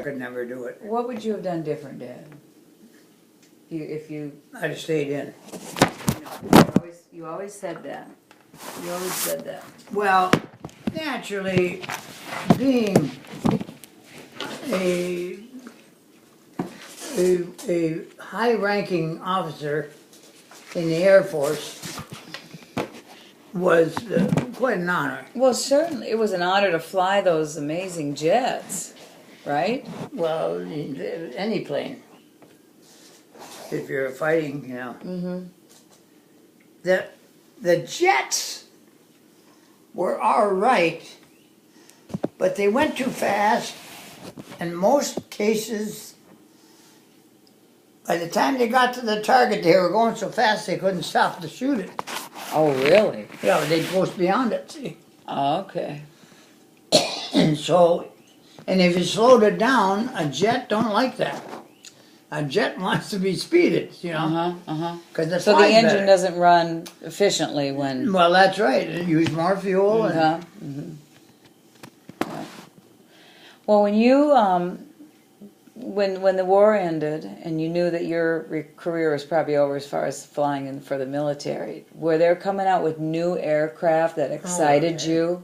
could never do it. What would you have done different, Dad? If you I'd have stayed in. you always said that. You always said that. Well, naturally, being a high-ranking officer in the Air Force was quite an honor. Well, certainly, it was an honor to fly those amazing jets, right? Well, any plane, if you're fighting, you know. Mm-hmm. The jets were all right, but they went too fast. In most cases, by the time they got to the target, they were going so fast they couldn't stop to shoot it. Oh, really? Yeah, they'd go beyond it, see. Oh, okay. And so, and if you slowed it down, a jet don't like that. A jet wants to be speeded, you know. Because So the engine doesn't run efficiently when. Well, that's right. It used more fuel. Yeah. Well, when you when the war ended and you knew that your career was probably over as far as flying in for the military, were they coming out with new aircraft that excited you?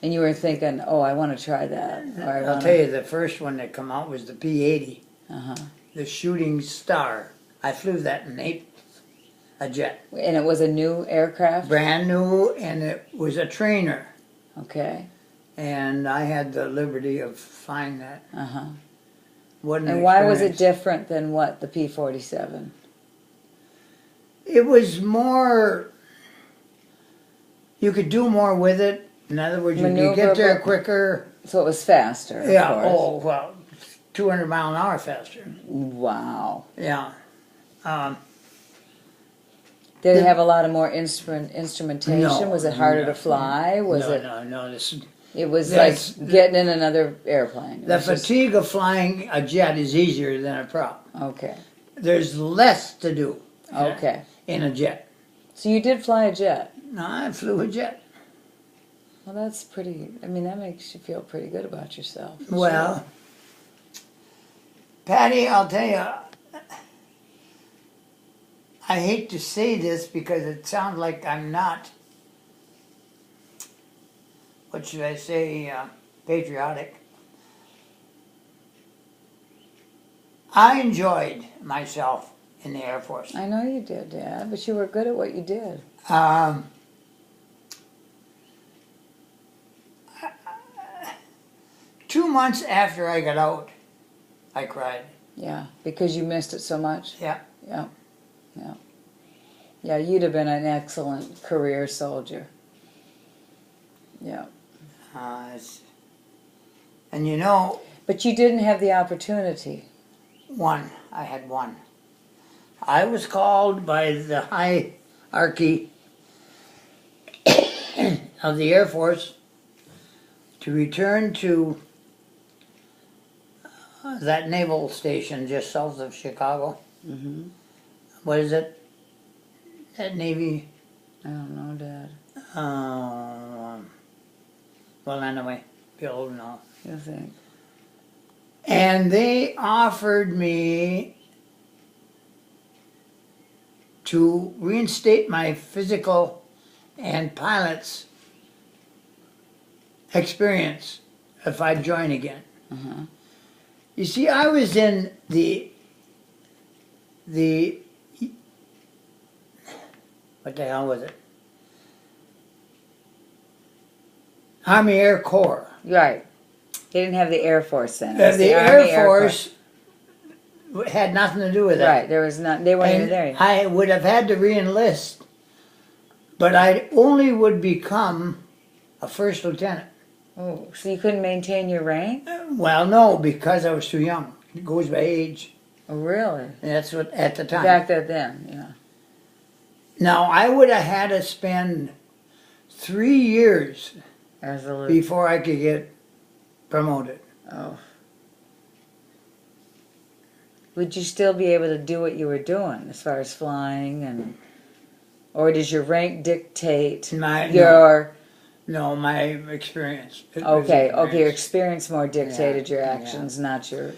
And you were thinking, "Oh, I want to try that." Or I'll tell you, the first one that come out was the P-80, the Shooting Star. I flew that in a jet. And it was a new aircraft? Brand new, and it was a trainer. Okay. And I had the liberty of flying that. And why was it different than what, the P-47? It was more, you could do more with it. In other words, you could get there quicker. So it was faster, of course. Oh, well, 200 mile an hour faster. Wow. Yeah. Did it have a lot of more instrumentation? No, Was it harder to fly? No. It was like getting in another airplane. The fatigue of flying a jet is easier than a prop. Okay. There's less to do. Okay. In a jet. So you did fly a jet? No, I flew a jet. Well, that's pretty, I mean, that makes you feel pretty good about yourself. Well, Patty, I'll tell you, I hate to say this because it sounds like I'm not, what should I say, patriotic. I enjoyed myself in the Air Force. I know you did, Dad, but you were good at what you did. 2 months after I got out, I cried. Yeah, because you missed it so much? Yeah. Yeah, yeah. Yeah, you'd have been an excellent career soldier. Yeah. And you know... But you didn't have the opportunity. I had one. I was called by the hierarchy of the Air Force to return to that naval station just south of Chicago. What is it? That Navy? I don't know, Dad. Well, anyway, you'll know. You think? And they offered me to reinstate my physical and pilot's experience if I'd join again. You see, I was in the what the hell was it? Army Air Corps. Right. They didn't have the Air Force then. The Air Force had nothing to do with that. Right. There was not. They weren't even there. I would have had to re-enlist, but I only would become a first lieutenant. Oh, so you couldn't maintain your rank? Well, no, because I was too young. It goes by age. Oh, really? And that's what at the time. Back then, yeah. Now I would have had to spend 3 years before I could get promoted. Oh. Would you still be able to do what you were doing as far as flying, and or does your rank dictate your No, my experience. It was Okay, okay, your experience. experience more dictated your Yeah. actions, not your.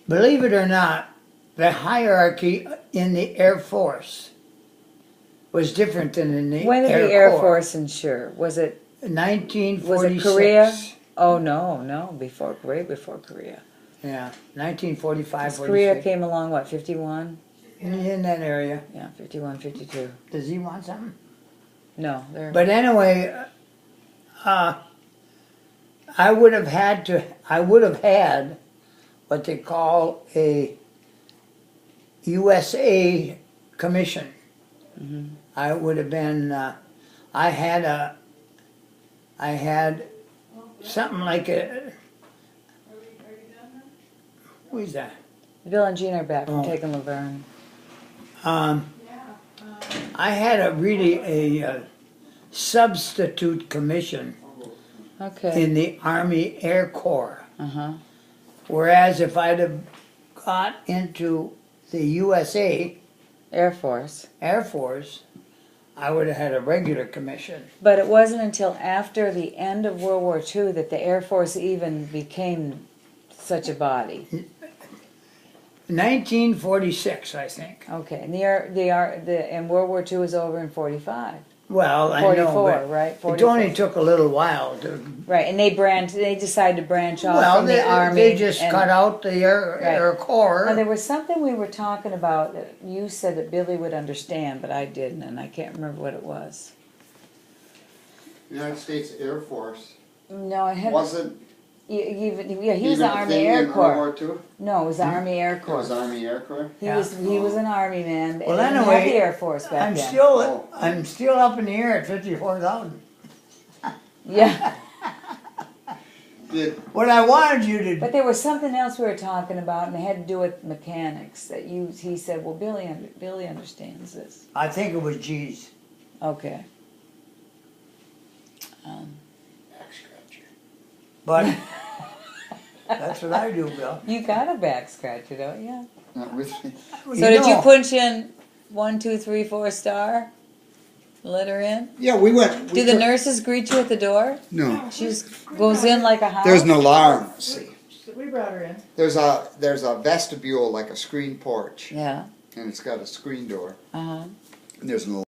Believe it or not, the hierarchy in the Air Force was different than in the When did Air the Air Corps. Force insure? Was it 1946. Korea? Oh no, before way before Korea. Yeah, 1945, 'Cause Korea 46. came along what 51? In that area. Yeah, 51, 52. Does he want something? No, they're But anyway, I would have had what they call a USA commission. I would have been, I had something like a, who's that? Bill and Jean are back from Oh. taking Laverne. I had a substitute commission Okay. in the Army Air Corps. Uh-huh. Whereas if I'd have got into the USA Air Force. Air Force, I would have had a regular commission. But it wasn't until after the end of World War II that the Air Force even became such a body. 1946, I think. Okay, and and World War II was over in 45. Well, I 44, know, but right? it 44. only took a little while to. Right, and they decided to branch off Well, from the Army. they just and- cut out the Air Corps. Now, there was something we were talking about that you said that Billy would understand, but I didn't, and I can't remember what it was. United States Air Force No, I haven't. wasn't He was even the a Army thing Air in World Corps. War II. No, it was the Army Air It Corps. was Army Air Corps. He Yeah. was an Army man. Well, They didn't have anyway, the Air Force back I'm then. I'm still up in the air at 54,000. Yeah, Did What I wanted you to but there was something else we were talking about, and it had to do with mechanics. He said, "Well, Billy understands this." I think it was G's. Okay. back scratcher? But that's what I do, Bill. You got a back scratcher, don't you? Not with me. So did you punch in 1, 2, 3, 4 star? Let her in. Yeah, we went. Do the nurses greet you at the door? No. She just goes in like a house. There's an alarm. See, We brought her in. there's a vestibule like a screen porch, Yeah. and it's got a screen door, Uh huh. and there's an